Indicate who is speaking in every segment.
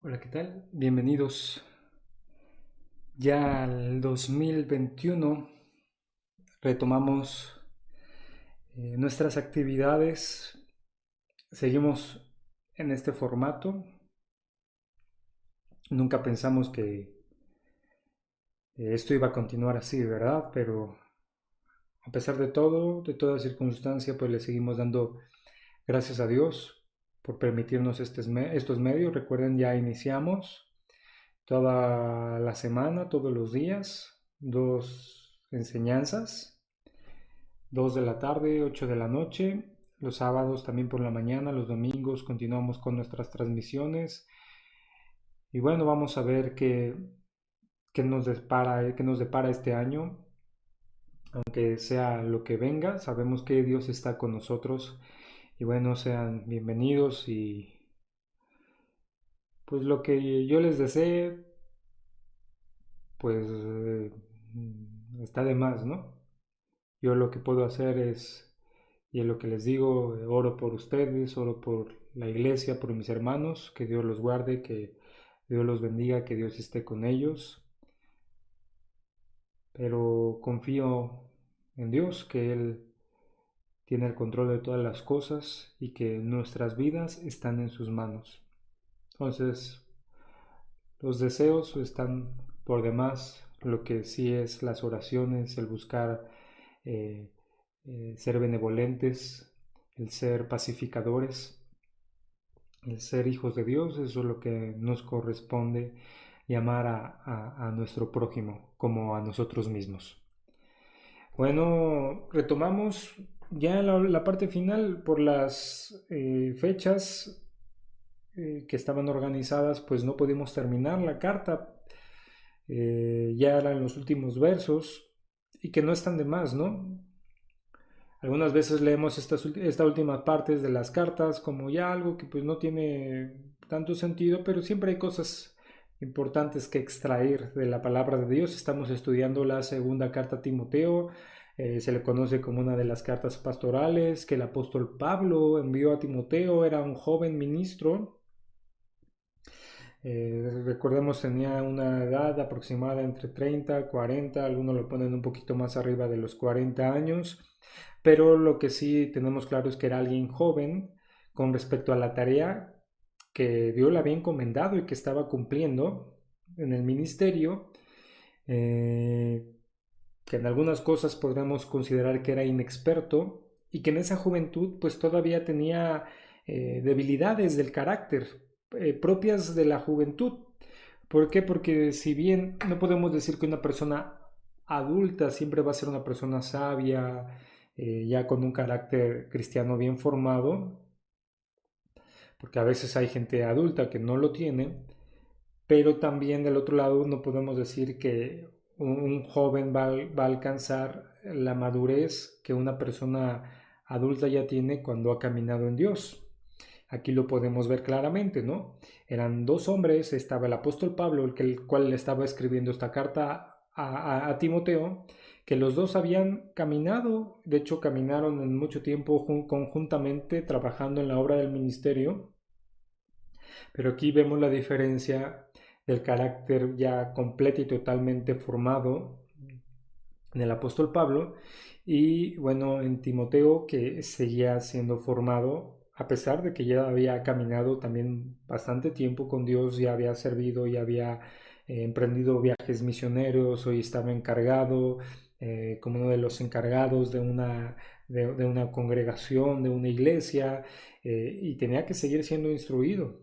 Speaker 1: Hola, ¿qué tal? Bienvenidos ya al 2021. Retomamos nuestras actividades. Seguimos en este formato. Nunca pensamos que esto iba a continuar así, ¿verdad? Pero a pesar de todo, de toda circunstancia, pues le seguimos dando gracias a Dios por permitirnos estos medios. Recuerden, ya iniciamos toda la semana, todos los días, dos enseñanzas, 2 de la tarde, 8 de la noche, los sábados también por la mañana, los domingos continuamos con nuestras transmisiones y bueno, vamos a ver qué nos depara este año, aunque sea lo que venga, sabemos que Dios está con nosotros y bueno, sean bienvenidos y pues lo que yo les desee, pues está de más, ¿no? Yo lo que puedo hacer es, y es lo que les digo, oro por ustedes, oro por la iglesia, por mis hermanos, que Dios los guarde, que Dios los bendiga, que Dios esté con ellos, pero confío en Dios, que Él tiene el control de todas las cosas y que nuestras vidas están en sus manos. Entonces, los deseos están por demás, lo que sí es las oraciones, el buscar eh, ser benevolentes, el ser pacificadores, el ser hijos de Dios, eso es lo que nos corresponde llamar a nuestro prójimo como a nosotros mismos. Bueno, retomamos ya la parte final por las fechas que estaban organizadas, pues no pudimos terminar la carta, ya eran los últimos versos y que no están de más, ¿no? Algunas veces leemos estas últimas partes de las cartas como ya algo que pues no tiene tanto sentido, pero siempre hay cosas importantes que extraer de la palabra de Dios. Estamos estudiando la segunda carta a Timoteo, se le conoce como una de las cartas pastorales que el apóstol Pablo envió a Timoteo, era un joven ministro. Recordemos, tenía una edad aproximada entre 30 40, algunos lo ponen un poquito más arriba de los 40 años, pero lo que sí tenemos claro es que era alguien joven con respecto a la tarea que Dios le había encomendado y que estaba cumpliendo en el ministerio, eh, que en algunas cosas podríamos considerar que era inexperto y que en esa juventud pues todavía tenía debilidades del carácter propias de la juventud. ¿Por qué? Porque si bien no podemos decir que una persona adulta siempre va a ser una persona sabia, ya con un carácter cristiano bien formado, porque a veces hay gente adulta que no lo tiene, pero también del otro lado no podemos decir que un joven va a alcanzar la madurez que una persona adulta ya tiene cuando ha caminado en Dios. Aquí lo podemos ver claramente, ¿no? Eran dos hombres, estaba el apóstol Pablo, el cual le estaba escribiendo esta carta a Timoteo, que los dos habían caminado, de hecho caminaron en mucho tiempo conjuntamente trabajando en la obra del ministerio, pero aquí vemos la diferencia del carácter ya completo y totalmente formado en el apóstol Pablo y bueno, en Timoteo que seguía siendo formado a pesar de que ya había caminado también bastante tiempo con Dios, ya había servido, ya había emprendido viajes misioneros, hoy estaba encargado como uno de los encargados de una congregación, de una iglesia, y tenía que seguir siendo instruido.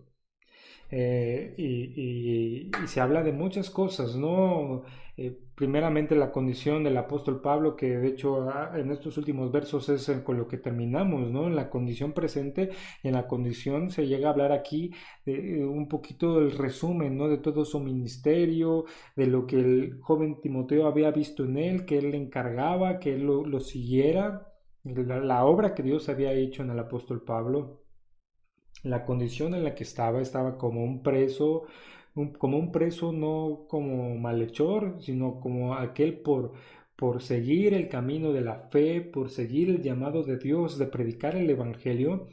Speaker 1: Y se habla de muchas cosas, ¿no? Primeramente la condición del apóstol Pablo, que de hecho en estos últimos versos es con lo que terminamos, ¿no? En la condición presente y en la condición se llega a hablar aquí un poquito del resumen, ¿no? De todo su ministerio, de lo que el joven Timoteo había visto en él, que él le encargaba, que él lo siguiera, la obra que Dios había hecho en el apóstol Pablo. La condición en la que estaba como un preso, como un preso no como malhechor, sino como aquel por seguir el camino de la fe, por seguir el llamado de Dios de predicar el Evangelio,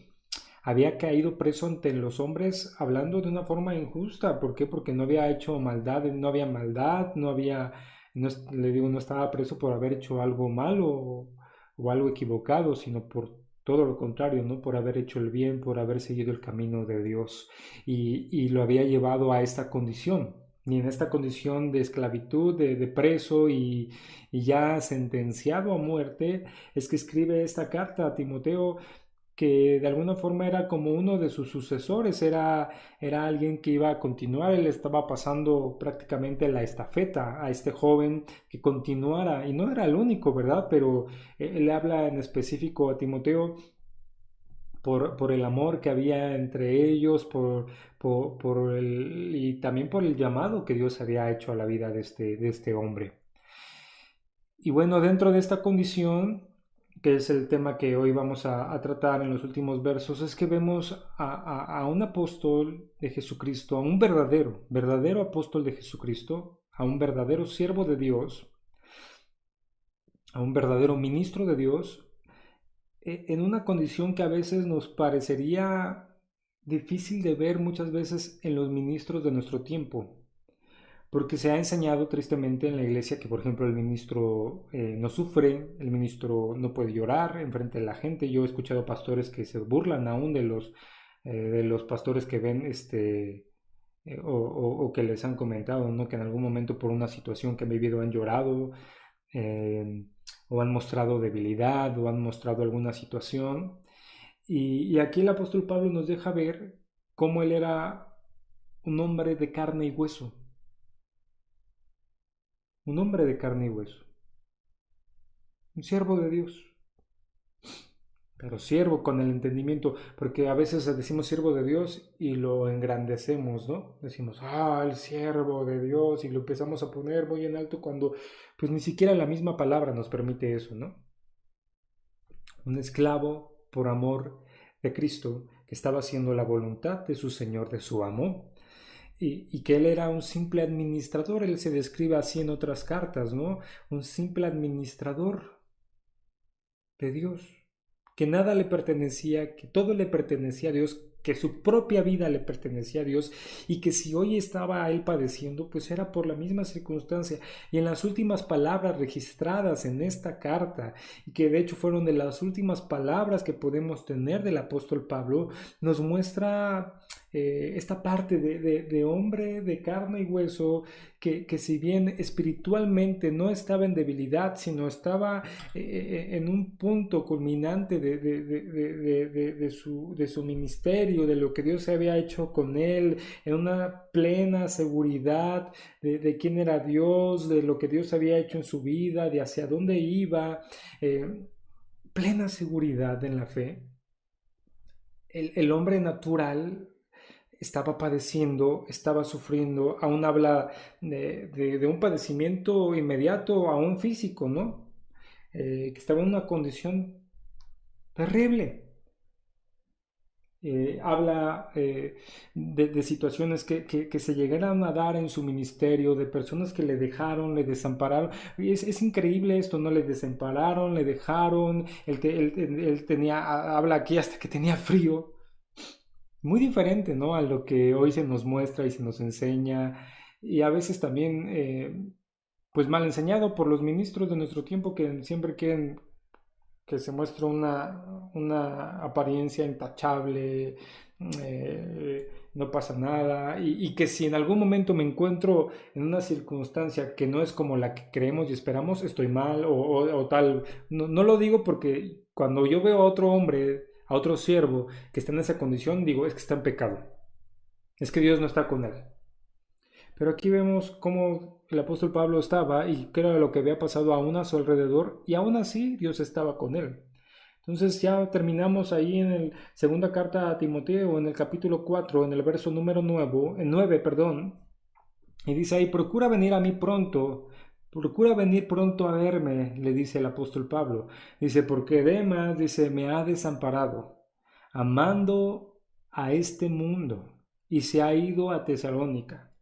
Speaker 1: había caído preso ante los hombres hablando de una forma injusta. ¿Por qué? Porque no había hecho maldad, no había maldad, no había, no, le digo, no estaba preso por haber hecho algo malo o algo equivocado, sino por todo lo contrario, ¿no? Por haber hecho el bien, por haber seguido el camino de Dios y lo había llevado a esta condición. Y en esta condición de esclavitud, de preso y ya sentenciado a muerte, es que escribe esta carta a Timoteo, que de alguna forma era como uno de sus sucesores, era alguien que iba a continuar. Él estaba pasando prácticamente la estafeta a este joven que continuara, y no era el único, ¿verdad? Pero él habla en específico a Timoteo por el amor que había entre ellos, y también por el llamado que Dios había hecho a la vida de este hombre. Y bueno, dentro de esta condición, que es el tema que hoy vamos a tratar en los últimos versos, es que vemos a un apóstol de Jesucristo, a un verdadero apóstol de Jesucristo, a un verdadero siervo de Dios, a un verdadero ministro de Dios, en una condición que a veces nos parecería difícil de ver muchas veces en los ministros de nuestro tiempo. Porque se ha enseñado tristemente en la iglesia que, por ejemplo, el ministro no sufre, el ministro no puede llorar en frente de la gente. Yo he escuchado pastores que se burlan aún de los pastores que ven o que les han comentado, ¿no? Que en algún momento por una situación que han vivido han llorado, eh, o han mostrado debilidad o han mostrado alguna situación. Y aquí el apóstol Pablo nos deja ver cómo él era un hombre de carne y hueso, un hombre de carne y hueso, un siervo de Dios, pero siervo con el entendimiento, porque a veces decimos siervo de Dios y lo engrandecemos, ¿no? Decimos, el siervo de Dios, y lo empezamos a poner muy en alto cuando pues ni siquiera la misma palabra nos permite eso, ¿no? Un esclavo por amor de Cristo que estaba haciendo la voluntad de su Señor, de su amo, y que él era un simple administrador. Él se describe así en otras cartas, ¿no? Un simple administrador de Dios, que nada le pertenecía, que todo le pertenecía a Dios, que su propia vida le pertenecía a Dios, y que si hoy estaba él padeciendo, pues era por la misma circunstancia. Y en las últimas palabras registradas en esta carta, y que de hecho fueron de las últimas palabras que podemos tener del apóstol Pablo, nos muestra esta parte de hombre de carne y hueso, que si bien espiritualmente no estaba en debilidad, sino estaba en un punto culminante de su ministerio, de lo que Dios había hecho con él, en una plena seguridad quién era Dios, de lo que Dios había hecho en su vida, de hacia dónde iba, plena seguridad en la fe. El hombre natural estaba padeciendo, estaba sufriendo, aún habla de un padecimiento inmediato, aún físico, ¿no? Que estaba en una condición terrible. Habla de situaciones que se llegaron a dar en su ministerio, de personas que le dejaron, le desampararon. Y es increíble esto, ¿no? Le desampararon, le dejaron, él tenía, habla aquí hasta que tenía frío. Muy diferente, ¿no? A lo que hoy se nos muestra y se nos enseña, y a veces también, pues mal enseñado por los ministros de nuestro tiempo, que siempre quieren que se muestre una apariencia intachable, no pasa nada, y que si en algún momento me encuentro en una circunstancia que no es como la que creemos y esperamos, estoy mal o tal. No, no lo digo porque cuando yo veo a otro hombre, a otro siervo que está en esa condición, digo, es que está en pecado, es que Dios no está con él. Pero aquí vemos cómo el apóstol Pablo estaba y qué era lo que había pasado aún a su alrededor, y aún así Dios estaba con él. Entonces ya terminamos ahí en la segunda carta a Timoteo, en el capítulo 4, en el verso número 9, perdón, y dice ahí, procura venir pronto a verme, le dice el apóstol Pablo. Dice, porque Demas, dice, me ha desamparado, amando a este mundo, y se ha ido a Tesalónica.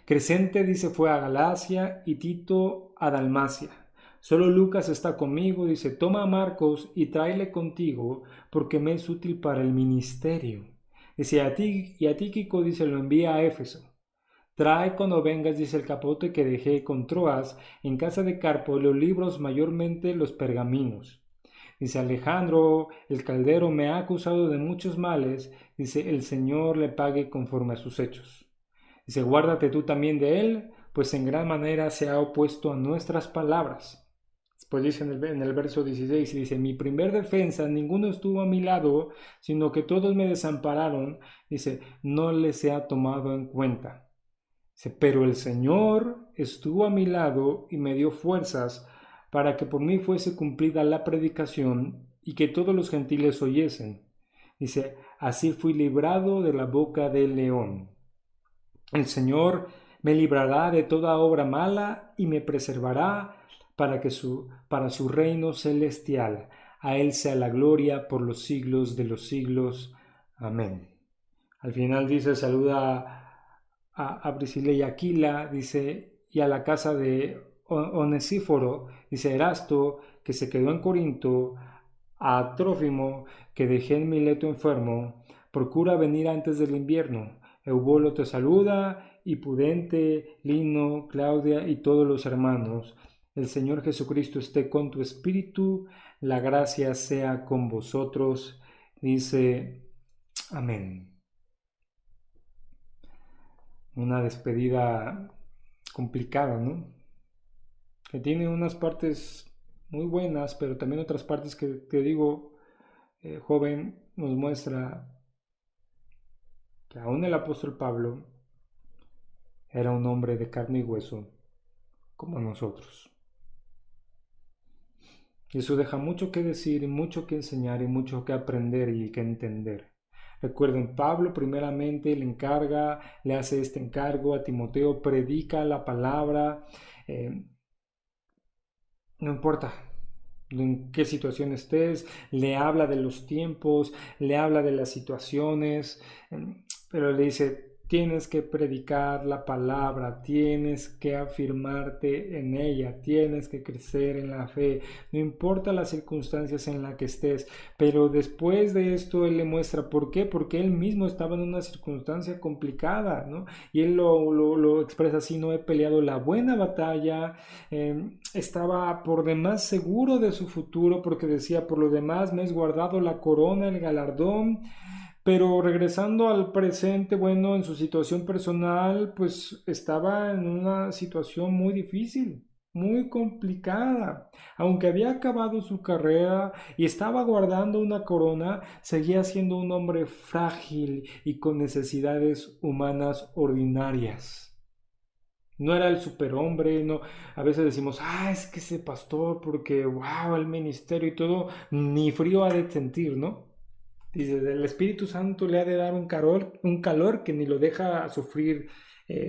Speaker 1: Crescente, dice, fue a Galacia, y Tito a Dalmacia. Solo Lucas está conmigo, dice, toma a Marcos y tráele contigo, porque me es útil para el ministerio. Dice, a ti, Kiko, dice, lo envía a Éfeso. Trae cuando vengas, dice el capote que dejé con Troas, en casa de Carpo, los libros, mayormente los pergaminos. Dice, Alejandro, el caldero, me ha acusado de muchos males, dice, el Señor le pague conforme a sus hechos. Dice, guárdate tú también de él, pues en gran manera se ha opuesto a nuestras palabras. Después dice en el verso 16, dice, mi primer defensa, ninguno estuvo a mi lado, sino que todos me desampararon, dice, no les he tomado en cuenta. Dice, pero el Señor estuvo a mi lado y me dio fuerzas para que por mí fuese cumplida la predicación y que todos los gentiles oyesen. Dice, así fui librado de la boca del león. El Señor me librará de toda obra mala y me preservará para su reino celestial. A Él sea la gloria por los siglos de los siglos. Amén. Al final dice, saluda a Priscila y Aquila, dice, y a la casa de Onesíforo, dice Erasto, que se quedó en Corinto, a Trófimo, que dejé en Mileto enfermo, procura venir antes del invierno. Eubolo te saluda, y Pudente, Lino, Claudia y todos los hermanos. El Señor Jesucristo esté con tu espíritu, la gracia sea con vosotros. Dice, amén. Una despedida complicada, ¿no? Que tiene unas partes muy buenas, pero también otras partes que te digo, joven, nos muestra que aún el apóstol Pablo era un hombre de carne y hueso, como nosotros. Y eso deja mucho que decir, y mucho que enseñar, y mucho que aprender y que entender. Recuerden, Pablo primeramente le hace este encargo a Timoteo, predica la palabra, no importa en qué situación estés, le habla de los tiempos, le habla de las situaciones, pero le dice, tienes que predicar la palabra, tienes que afirmarte en ella, tienes que crecer en la fe, no importa las circunstancias en las que estés, pero después de esto él le muestra por qué, porque él mismo estaba en una circunstancia complicada, ¿no? Y él lo expresa así, no he peleado la buena batalla, estaba por demás seguro de su futuro porque decía, por lo demás me es guardado la corona, el galardón, pero regresando al presente, bueno, en su situación personal, pues estaba en una situación muy difícil, muy complicada. Aunque había acabado su carrera y estaba guardando una corona, seguía siendo un hombre frágil y con necesidades humanas ordinarias. No era el superhombre, no. A veces decimos, es que ese pastor, porque, wow, el ministerio y todo, ni frío ha de sentir, ¿no? Dice, el Espíritu Santo le ha de dar un calor que ni lo deja sufrir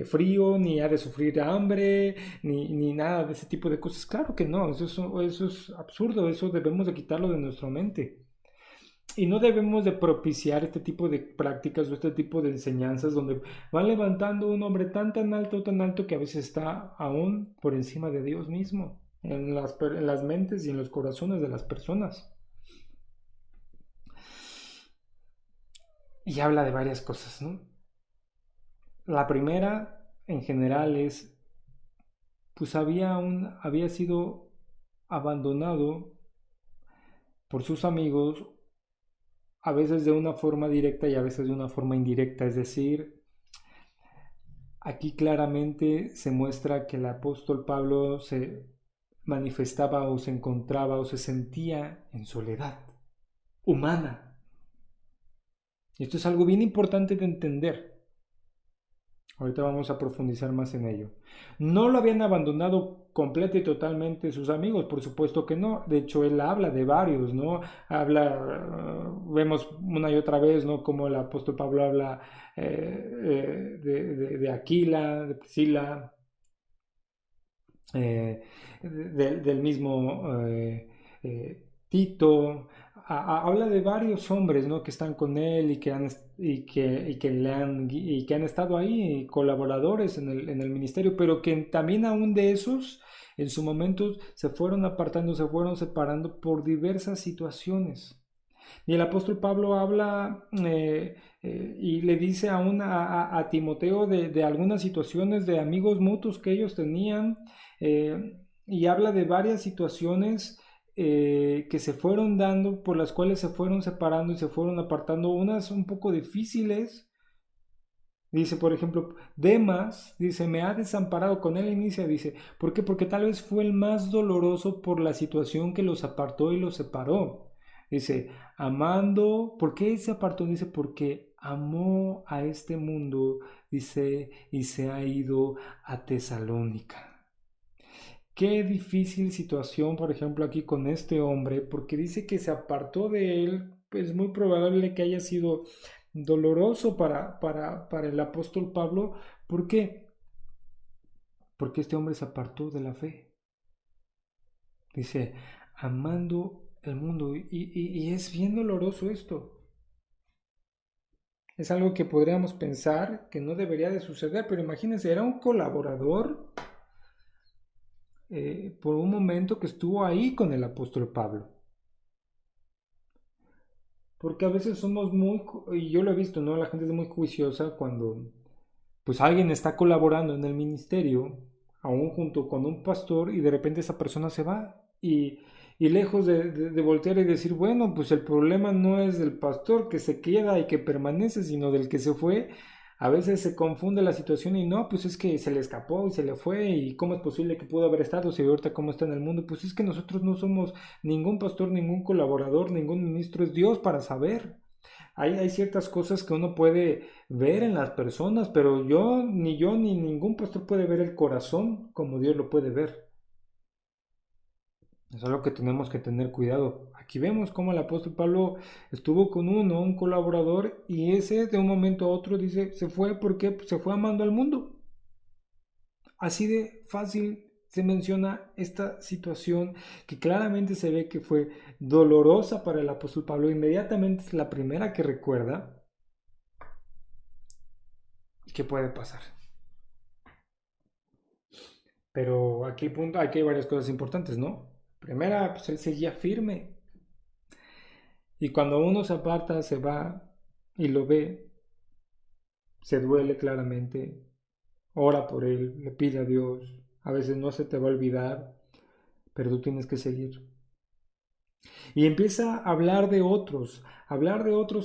Speaker 1: frío, ni ha de sufrir hambre, ni nada de ese tipo de cosas. Claro que no, eso es absurdo, eso debemos de quitarlo de nuestra mente. Y no debemos de propiciar este tipo de prácticas o este tipo de enseñanzas donde van levantando un hombre tan alto que a veces está aún por encima de Dios mismo, en las mentes y en los corazones de las personas. Y habla de varias cosas, ¿no? La primera, en general, es, pues había sido abandonado por sus amigos, a veces de una forma directa y a veces de una forma indirecta, es decir, aquí claramente se muestra que el apóstol Pablo se manifestaba o se encontraba o se sentía en soledad humana. Y esto es algo bien importante de entender. Ahorita vamos a profundizar más en ello. No lo habían abandonado completa y totalmente sus amigos, por supuesto que no. De hecho, él habla de varios, ¿no? Vemos una y otra vez, ¿no? Como el apóstol Pablo habla de Aquila, de Priscila, del mismo Tito, habla de varios hombres, ¿no? Que están con él y que han estado ahí, colaboradores en el ministerio, pero que también aún de esos, en su momento, se fueron apartando, se fueron separando por diversas situaciones. Y el apóstol Pablo habla y le dice a Timoteo de algunas situaciones de amigos mutuos que ellos tenían, y habla de varias situaciones que se fueron dando, por las cuales se fueron separando y se fueron apartando, unas un poco difíciles. Dice, por ejemplo, Demas, dice, me ha desamparado. Con él inicia, dice, ¿por qué? Porque tal vez fue el más doloroso por la situación que los apartó y los separó. Dice, amando, ¿por qué se apartó? Dice, porque amó a este mundo, dice, y se ha ido a Tesalónica. Qué difícil situación, por ejemplo, aquí con este hombre, porque dice que se apartó de él, pues muy probable que haya sido doloroso para el apóstol Pablo. ¿Por qué? Porque este hombre se apartó de la fe. Dice, amando el mundo. Y es bien doloroso esto. Es algo que podríamos pensar que no debería de suceder, pero imagínense, era un colaborador por un momento que estuvo ahí con el apóstol Pablo. Porque a veces somos y yo lo he visto, ¿no? La gente es muy juiciosa cuando pues alguien está colaborando en el ministerio, aún junto con un pastor, y de repente esa persona se va. Y lejos de voltear y decir, bueno, pues el problema no es del pastor que se queda y que permanece, sino del que se fue. A veces se confunde la situación y no, pues es que se le escapó y se le fue y cómo es posible que pudo haber estado si ahorita cómo está en el mundo. Pues es que nosotros no somos ningún pastor, ningún colaborador, ningún ministro, es Dios para saber. Hay ciertas cosas que uno puede ver en las personas, pero yo ni ningún pastor puede ver el corazón como Dios lo puede ver. Es algo que tenemos que tener cuidado. Aquí vemos cómo el apóstol Pablo estuvo con un colaborador, y ese de un momento a otro dice, se fue porque se fue amando al mundo. Así de fácil se menciona esta situación que claramente se ve que fue dolorosa para el apóstol Pablo. Inmediatamente es la primera que recuerda. ¿Qué puede pasar? Pero aquí, aquí hay varias cosas importantes, ¿no? Primera, pues él seguía firme. Y cuando uno se aparta, se va y lo ve, se duele claramente, ora por él, le pide a Dios. A veces no se te va a olvidar, pero tú tienes que seguir. Y empieza a hablar de otros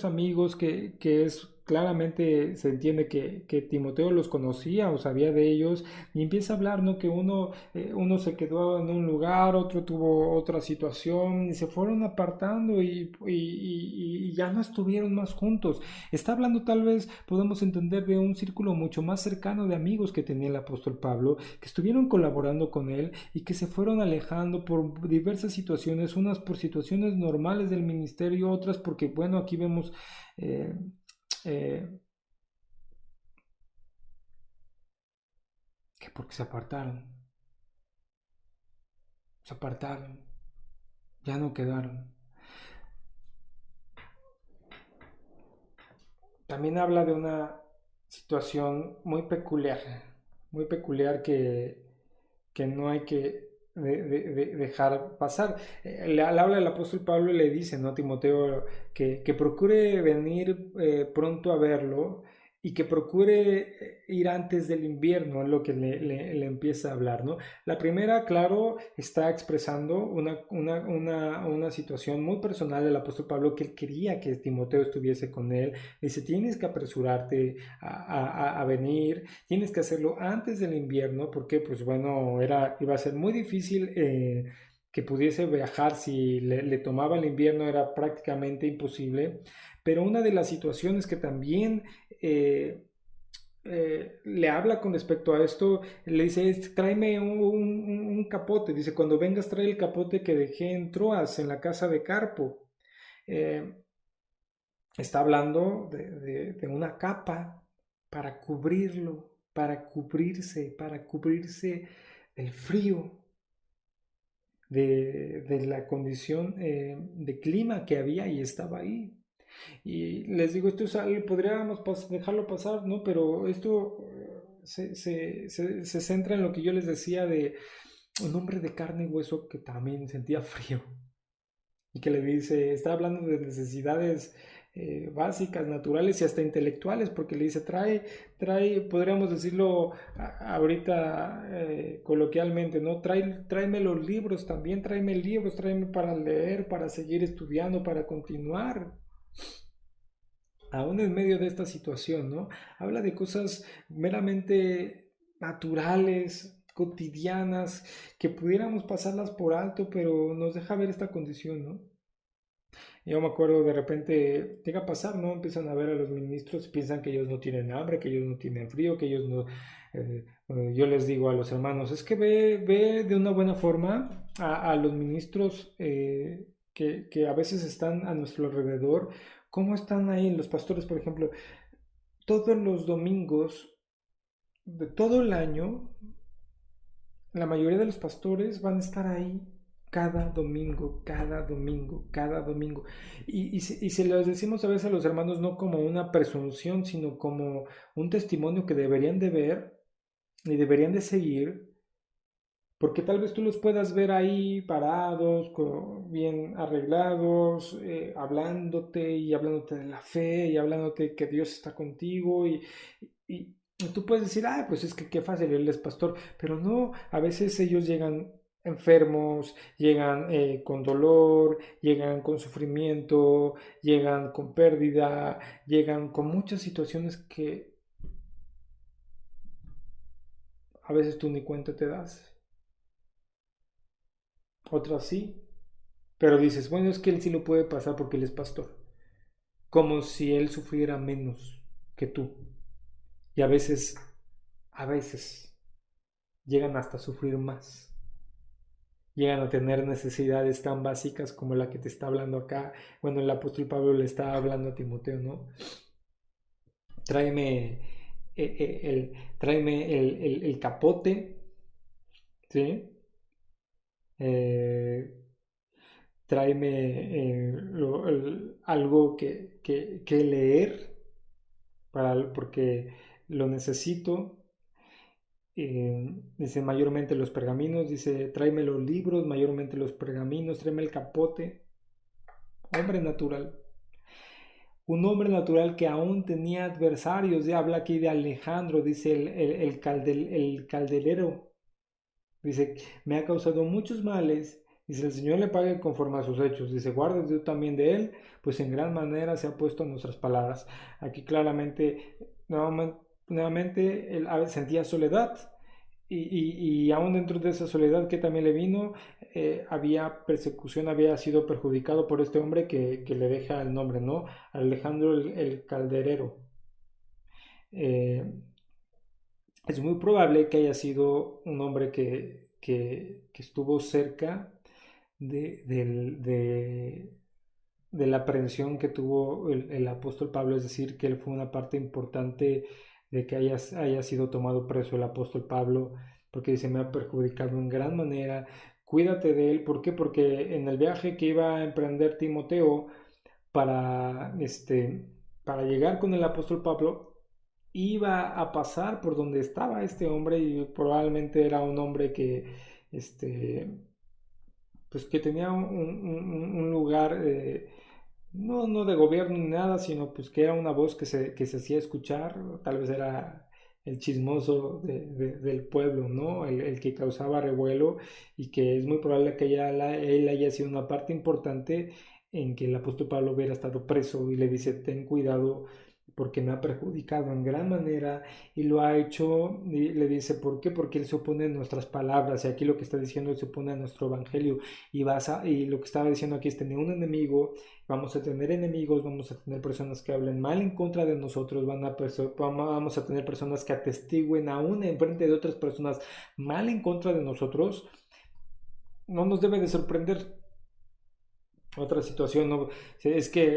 Speaker 1: amigos que es claramente se entiende que Timoteo los conocía o sabía de ellos, y empieza a hablar, ¿no? Que uno se quedó en un lugar, otro tuvo otra situación y se fueron apartando y ya no estuvieron más juntos. Está hablando, tal vez podemos entender, de un círculo mucho más cercano de amigos que tenía el apóstol Pablo, que estuvieron colaborando con él y que se fueron alejando por diversas situaciones, unas por situaciones normales del ministerio, otras porque, bueno, aquí vemos eh, eh, que porque se apartaron, ya no quedaron. También habla de una situación muy peculiar que no hay que dejar pasar. Le habla el apóstol Pablo y le dice, ¿no? Timoteo, que procure venir pronto a verlo y que procure ir antes del invierno, es lo que le empieza a hablar, ¿no? La primera, claro, está expresando una situación muy personal del apóstol Pablo, que él quería que Timoteo estuviese con él. Dice, tienes que apresurarte a venir, tienes que hacerlo antes del invierno, porque pues bueno, iba a ser muy difícil que pudiese viajar. Si le tomaba el invierno era prácticamente imposible. Pero una de las situaciones que también le habla con respecto a esto, le dice, tráeme un capote, dice, cuando vengas trae el capote que dejé en Troas, en la casa de Carpo. Eh, Está hablando de una capa para cubrirlo, para cubrirse del frío, de la condición de clima que había y estaba ahí. Y les digo, esto es algo, podríamos dejarlo pasar, ¿no? Pero esto se centra en lo que yo les decía de un hombre de carne y hueso que también sentía frío y que le dice, está hablando de necesidades básicas, naturales y hasta intelectuales, porque le dice, podríamos decirlo ahorita coloquialmente, ¿no? Tráeme los libros también, tráeme libros, tráeme para leer, para seguir estudiando, para continuar. Aún en medio de esta situación, ¿no? Habla de cosas meramente naturales, cotidianas, que pudiéramos pasarlas por alto, pero nos deja ver esta condición, ¿no? Yo me acuerdo de repente, llega a pasar, ¿no? Empiezan a ver a los ministros, piensan que ellos no tienen hambre, que ellos no tienen frío, que ellos no... yo les digo a los hermanos, es que ve de una buena forma a los ministros que a veces están a nuestro alrededor, cómo están ahí los pastores, por ejemplo, todos los domingos de todo el año, la mayoría de los pastores van a estar ahí cada domingo, cada domingo, cada domingo. Y se los decimos a veces a los hermanos no como una presunción, sino como un testimonio que deberían de ver y deberían de seguir, porque tal vez tú los puedas ver ahí parados, bien arreglados, hablándote de la fe y hablándote que Dios está contigo y tú puedes decir, ah, pues es que qué fácil, él es pastor, pero no, a veces ellos llegan enfermos, llegan con dolor, llegan con sufrimiento, llegan con pérdida, llegan con muchas situaciones que a veces tú ni cuenta te das. Otras sí, pero dices, bueno, es que él sí lo puede pasar porque él es pastor. Como si él sufriera menos que tú. Y a veces, llegan hasta a sufrir más. Llegan a tener necesidades tan básicas como la que te está hablando acá. Bueno, el apóstol Pablo le está hablando a Timoteo, ¿no? Tráeme, tráeme el capote, ¿sí? Eh, tráeme algo que leer porque lo necesito. Dice mayormente los pergaminos, dice tráeme los libros, mayormente los pergaminos, tráeme el capote. Hombre natural. Un hombre natural que aún tenía adversarios. Ya habla aquí de Alejandro, dice el calderero. Dice, me ha causado muchos males. Dice, el Señor le pague conforme a sus hechos. Dice, guarde tú también de él, pues en gran manera se ha puesto en nuestras palabras. Aquí claramente, nuevamente él sentía soledad. Y aún dentro de esa soledad que también le vino, había persecución, había sido perjudicado por este hombre que le deja el nombre, ¿no? Alejandro el Calderero. Eh, es muy probable que haya sido un hombre que estuvo cerca de la aprehensión que tuvo el apóstol Pablo, es decir, que él fue una parte importante de que haya sido tomado preso el apóstol Pablo, porque dice, me ha perjudicado en gran manera, cuídate de él, ¿por qué? Porque en el viaje que iba a emprender Timoteo para llegar con el apóstol Pablo, iba a pasar por donde estaba este hombre y probablemente era un hombre pues que tenía un lugar, no de gobierno ni nada, sino pues que era una voz que se hacía escuchar, tal vez era el chismoso del pueblo, ¿no? El que causaba revuelo y que es muy probable que él haya sido una parte importante en que el apóstol Pablo hubiera estado preso y le dice, ten cuidado porque me ha perjudicado en gran manera y lo ha hecho, y le dice, ¿por qué? Porque él se opone a nuestras palabras y aquí lo que está diciendo él se opone a nuestro evangelio y lo que estaba diciendo aquí es tener un enemigo, vamos a tener enemigos, vamos a tener personas que hablen mal en contra de nosotros, vamos a tener personas que atestiguen aún en frente de otras personas mal en contra de nosotros, no nos debe de sorprender. Otra situación, no, es que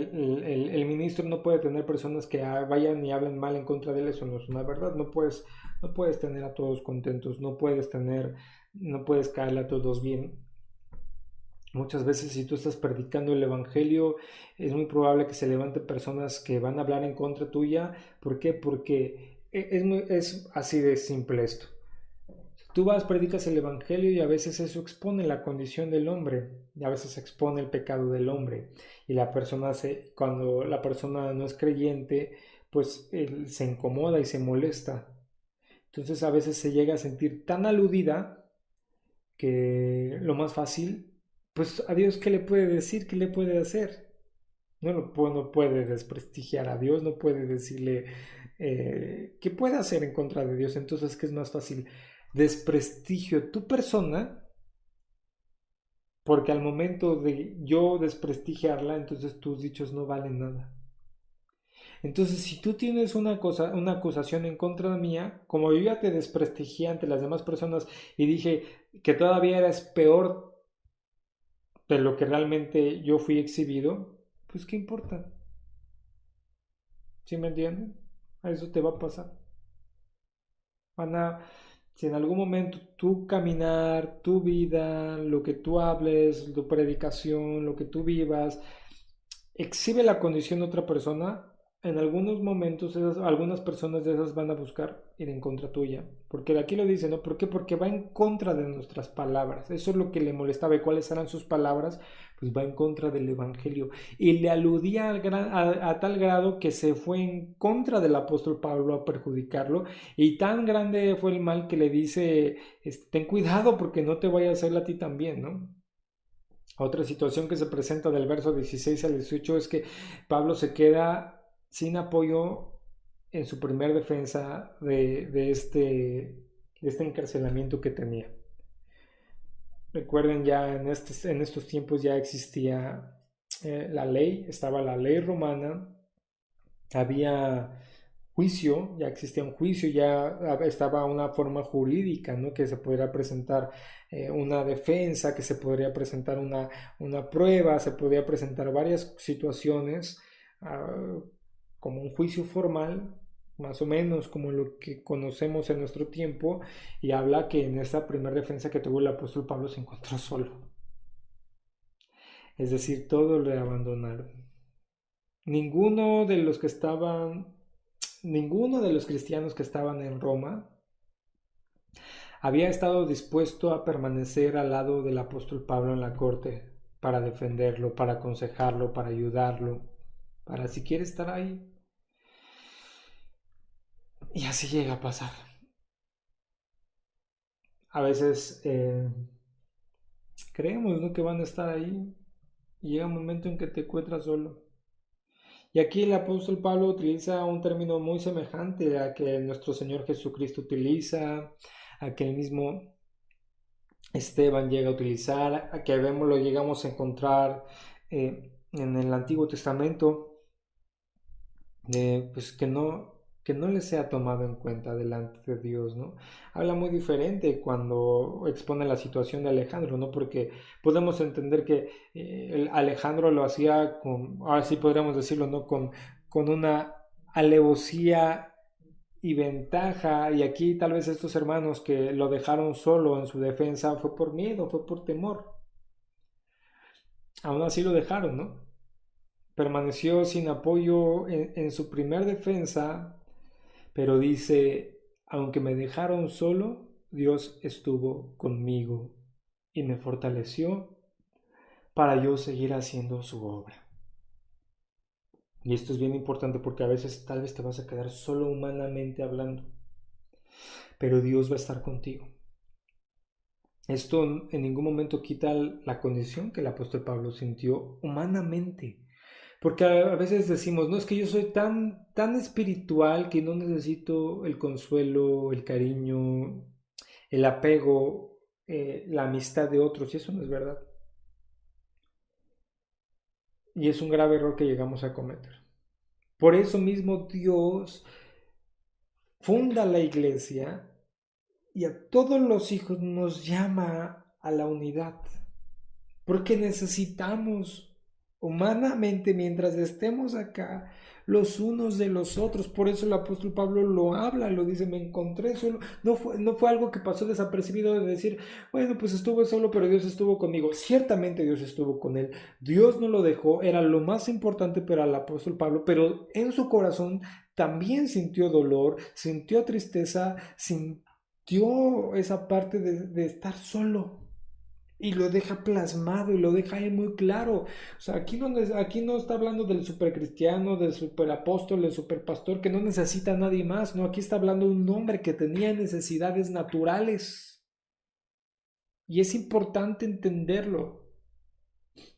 Speaker 1: el ministro no puede tener personas que vayan y hablen mal en contra de él, eso no es una verdad, no puedes tener a todos contentos, no puedes caerle a todos bien. Muchas veces si tú estás predicando el Evangelio, es muy probable que se levanten personas que van a hablar en contra tuya. ¿Por qué? Porque es así de simple esto. Tú vas, predicas el Evangelio y a veces eso expone la condición del hombre, y a veces expone el pecado del hombre. Y cuando la persona no es creyente, pues él se incomoda y se molesta. Entonces a veces se llega a sentir tan aludida que lo más fácil, pues a Dios, ¿qué le puede decir? ¿Qué le puede hacer? No puede desprestigiar a Dios, no puede decirle qué puede hacer en contra de Dios. Entonces, ¿qué es más fácil? Desprestigio tu persona, porque al momento de yo desprestigiarla, entonces tus dichos no valen nada. Entonces, si tú tienes una acusación en contra mía, como yo ya te desprestigié ante las demás personas y dije que todavía eres peor de lo que realmente yo fui exhibido, pues ¿qué importa? ¿Sí me entienden? A eso te va a pasar. Van a, si en algún momento tu caminar, tu vida, lo que tú hables, tu predicación, lo que tú vivas, exhibe la condición de otra persona, en algunos momentos algunas personas de esas van a buscar ir en contra tuya. Porque aquí lo dice, ¿no? ¿Por qué? Porque va en contra de nuestras palabras. Eso es lo que le molestaba. ¿Y cuáles eran sus palabras? Pues va en contra del Evangelio. Y le aludía a tal grado que se fue en contra del apóstol Pablo a perjudicarlo. Y tan grande fue el mal que le dice, ten cuidado porque no te vaya a hacer a ti también, ¿no? Otra situación que se presenta del verso 16 al 18 es que Pablo se queda sin apoyo en su primer defensa de este encarcelamiento que tenía. Recuerden, ya en estos tiempos ya existía la ley, estaba la ley romana, había juicio, ya existía un juicio, ya estaba una forma jurídica, ¿no? Que se podría presentar una defensa, que se podría presentar una prueba, se podría presentar varias situaciones como un juicio formal, más o menos como lo que conocemos en nuestro tiempo, y habla que en esta primera defensa que tuvo el apóstol Pablo se encontró solo. Es decir, todos le abandonaron. Ninguno de los que estaban Ninguno de los cristianos que estaban en Roma había estado dispuesto a permanecer al lado del apóstol Pablo en la corte para defenderlo, para aconsejarlo, para ayudarlo, para si quiere estar ahí. Y así llega a pasar. A veces creemos, ¿no?, que van a estar ahí y llega un momento en que te encuentras solo. Y aquí el apóstol Pablo utiliza un término muy semejante a que nuestro Señor Jesucristo utiliza, a que el mismo Esteban llega a utilizar, a que vemos, lo llegamos a encontrar en el Antiguo Testamento, pues que no le sea tomado en cuenta delante de Dios, ¿no? Habla muy diferente cuando expone la situación de Alejandro, ¿no? Porque podemos entender que Alejandro lo hacía ahora sí podríamos decirlo, ¿no? Con una alevosía y ventaja, y aquí tal vez estos hermanos que lo dejaron solo en su defensa fue por miedo, fue por temor. Aún así lo dejaron, ¿no? Permaneció sin apoyo en su primer defensa, pero dice, aunque me dejaron solo, Dios estuvo conmigo y me fortaleció para yo seguir haciendo su obra. Y esto es bien importante porque a veces tal vez te vas a quedar solo humanamente hablando, pero Dios va a estar contigo. Esto en ningún momento quita la condición que el apóstol Pablo sintió humanamente. Porque a veces decimos, no, es que yo soy tan espiritual que no necesito el consuelo, el cariño, el apego, la amistad de otros. Y eso no es verdad. Y es un grave error que llegamos a cometer. Por eso mismo Dios funda la iglesia y a todos los hijos nos llama a la unidad. Porque necesitamos humanamente, mientras estemos acá, los unos de los otros. Por eso el apóstol Pablo lo habla, lo dice, me encontré solo. No fue algo que pasó desapercibido de decir, bueno, pues estuve solo, pero Dios estuvo conmigo. Ciertamente Dios estuvo con él. Dios no lo dejó, era lo más importante para el apóstol Pablo, pero en su corazón también sintió dolor, sintió tristeza, sintió esa parte de estar solo. Y lo deja plasmado y lo deja ahí muy claro. O sea, aquí no está hablando del supercristiano, del superapóstol, del superpastor que no necesita a nadie más. No, aquí está hablando de un hombre que tenía necesidades naturales. Y es importante entenderlo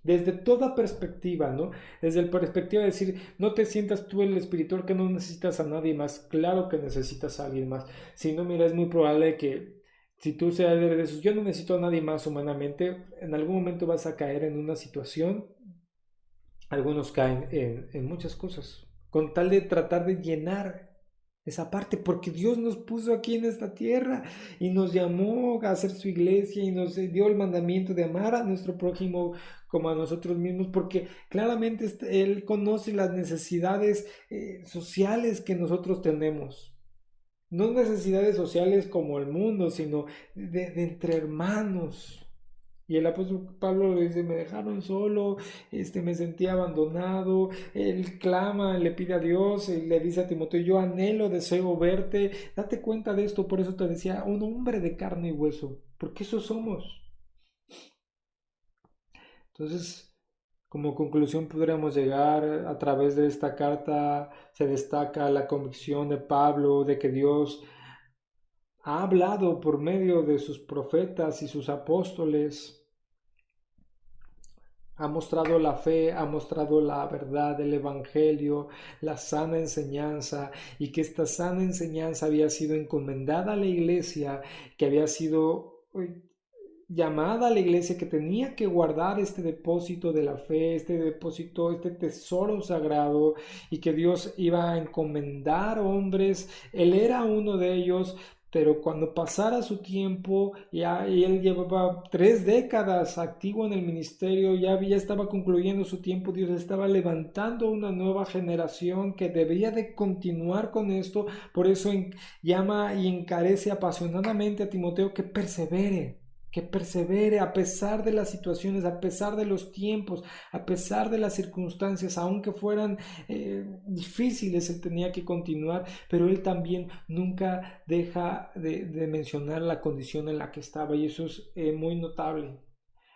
Speaker 1: desde toda perspectiva, ¿no? Desde la perspectiva de decir, no te sientas tú el espiritual que no necesitas a nadie más. Claro que necesitas a alguien más. Si no, mira, es muy probable que si tú seas de esos, yo no necesito a nadie más humanamente, en algún momento vas a caer en una situación, algunos caen en muchas cosas, con tal de tratar de llenar esa parte, porque Dios nos puso aquí en esta tierra y nos llamó a hacer su iglesia y nos dio el mandamiento de amar a nuestro prójimo como a nosotros mismos, porque claramente Él conoce las necesidades sociales que nosotros tenemos. No necesidades sociales como el mundo, sino de entre hermanos. Y el apóstol Pablo le dice, me dejaron solo, me sentí abandonado. Él clama, le pide a Dios, y le dice a Timoteo, yo anhelo, deseo verte. Date cuenta de esto, por eso te decía, un hombre de carne y hueso, porque eso somos. Entonces, como conclusión podríamos llegar a través de esta carta, se destaca la convicción de Pablo de que Dios ha hablado por medio de sus profetas y sus apóstoles, ha mostrado la fe, ha mostrado la verdad del Evangelio, la sana enseñanza, y que esta sana enseñanza había sido encomendada a la iglesia, que había sido llamada a la iglesia, que tenía que guardar este depósito de la fe, este depósito, este tesoro sagrado, y que Dios iba a encomendar hombres. Él era uno de ellos, pero cuando pasara su tiempo, ya y él llevaba 3 décadas activo en el ministerio, ya estaba concluyendo su tiempo, Dios estaba levantando una nueva generación que debía de continuar con esto. Por eso llama y encarece apasionadamente a Timoteo que persevere a pesar de las situaciones, a pesar de los tiempos, a pesar de las circunstancias, aunque fueran difíciles, él tenía que continuar, pero él también nunca deja de mencionar la condición en la que estaba, y eso es muy notable.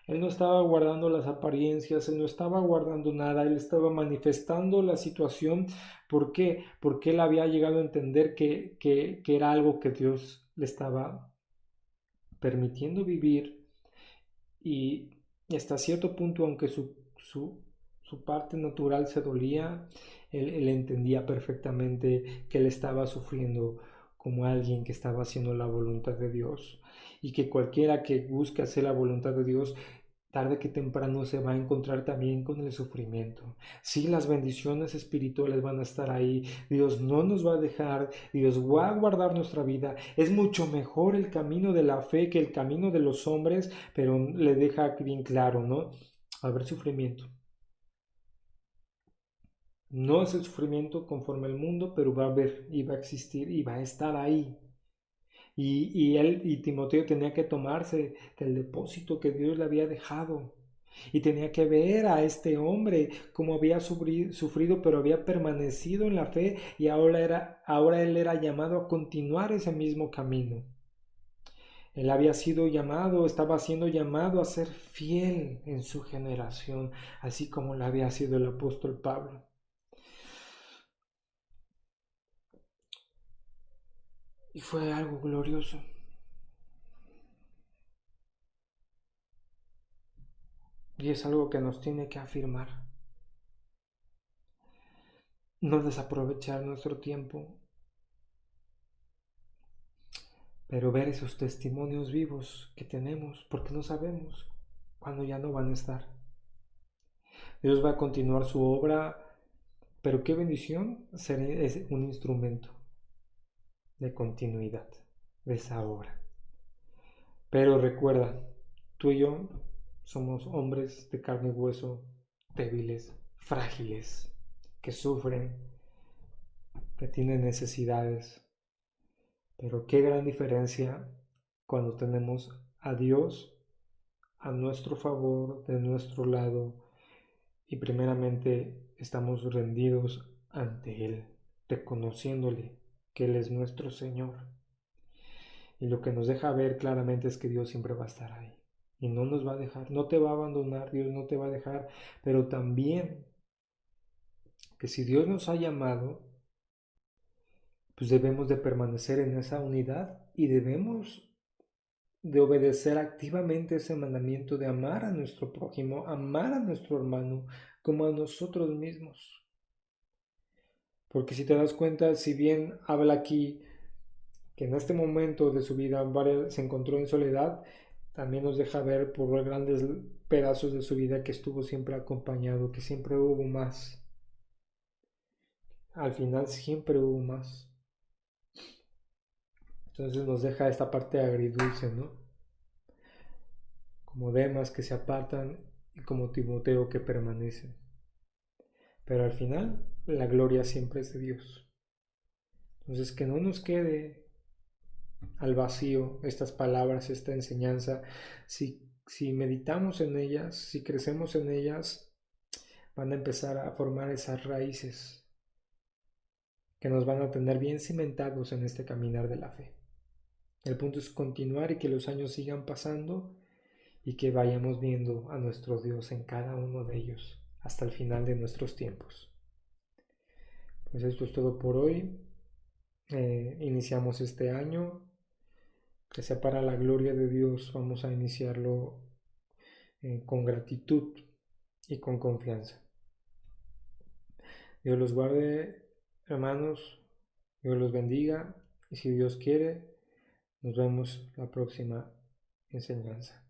Speaker 1: Él no estaba guardando las apariencias, él no estaba guardando nada, él estaba manifestando la situación. ¿Por qué? Porque él había llegado a entender que era algo que Dios le estaba permitiendo vivir, y hasta cierto punto, aunque su parte natural se dolía, él entendía perfectamente que él estaba sufriendo como alguien que estaba haciendo la voluntad de Dios, y que cualquiera que busque hacer la voluntad de Dios, tarde que temprano se va a encontrar también con el sufrimiento. Sí, las bendiciones espirituales van a estar ahí. Dios no nos va a dejar. Dios va a guardar nuestra vida. Es mucho mejor el camino de la fe que el camino de los hombres, pero le deja bien claro, ¿no? Va a haber sufrimiento. No es el sufrimiento conforme al mundo, pero va a haber y va a existir y va a estar ahí. Y Timoteo tenía que tomarse del depósito que Dios le había dejado. Y tenía que ver a este hombre como había sufrido, pero había permanecido en la fe, y ahora él era llamado a continuar ese mismo camino. Él había sido llamado, estaba siendo llamado a ser fiel en su generación, así como lo había sido el apóstol Pablo. Y fue algo glorioso. Y es algo que nos tiene que afirmar. No desaprovechar nuestro tiempo, pero ver esos testimonios vivos que tenemos, porque no sabemos cuándo ya no van a estar. Dios va a continuar su obra, pero qué bendición ser un instrumento de continuidad de esa obra. Pero recuerda, tú y yo somos hombres de carne y hueso, débiles, frágiles, que sufren, que tiene necesidades. Pero qué gran diferencia cuando tenemos a Dios a nuestro favor, de nuestro lado, y primeramente estamos rendidos ante Él, reconociéndole que Él es nuestro Señor. Y lo que nos deja ver claramente es que Dios siempre va a estar ahí. Y no nos va a dejar, no te va a abandonar, Dios no te va a dejar, pero también que si Dios nos ha llamado, pues debemos de permanecer en esa unidad y debemos de obedecer activamente ese mandamiento de amar a nuestro prójimo, amar a nuestro hermano como a nosotros mismos. Porque si te das cuenta, si bien habla aquí que en este momento de su vida se encontró en soledad, también nos deja ver por los grandes pedazos de su vida que estuvo siempre acompañado, que siempre hubo más. Al final siempre hubo más. Entonces nos deja esta parte agridulce, ¿no? Como Demas que se apartan y como Timoteo que permanece. Pero al final la gloria siempre es de Dios. Entonces que no nos quede al vacío estas palabras, esta enseñanza. Si meditamos en ellas, si crecemos en ellas, van a empezar a formar esas raíces que nos van a tener bien cimentados en este caminar de la fe. El punto es continuar y que los años sigan pasando y que vayamos viendo a nuestro Dios en cada uno de ellos hasta el final de nuestros tiempos. Pues esto es todo por hoy. Iniciamos este año, que sea para la gloria de Dios. Vamos a iniciarlo con gratitud y con confianza. Dios los guarde, hermanos. Dios los bendiga. Y si Dios quiere, nos vemos la próxima enseñanza.